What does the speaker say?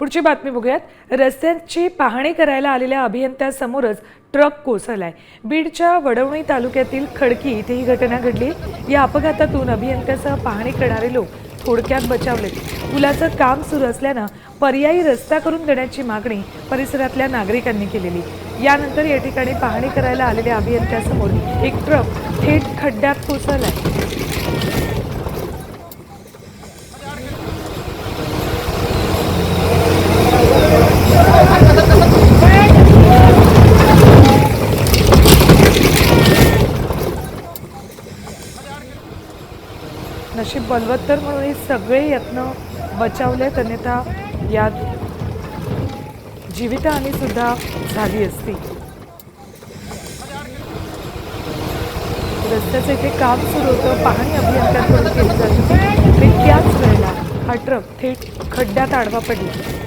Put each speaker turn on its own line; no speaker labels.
पुढची बातमी बघूयात। रस्त्याची पाहणी करायला आलेल्या अभियंत्यासमोरच ट्रक कोसळलाय। बीडच्या वडवणी तालुक्यातील खडकी इथे ही घटना घडली। या अपघातातून अभियंत्यासह पाहणी करणारे लोक थोडक्यात बचावले। पुलाचं काम सुरू असल्यानं पर्यायी रस्ता करून देण्याची मागणी परिसरातल्या नागरिकांनी केलेली। यानंतर या ठिकाणी पाहणी करायला आलेल्या अभियंत्यासमोर एक ट्रक थेट खड्ड्यात कोसळलाय। नशीब बलवत्तर म्हणून हे सगळे यत्न बचावले, अन्यथा यात जीवितहानी सुद्धा झाली असती। रस्त्याचे इथे काम सुरू होतं, पाहणी अभियंत्यांकडून केली जात होती आणि त्याच वेळेला हा ट्रक थेट खड्ड्यात आडवा पडला।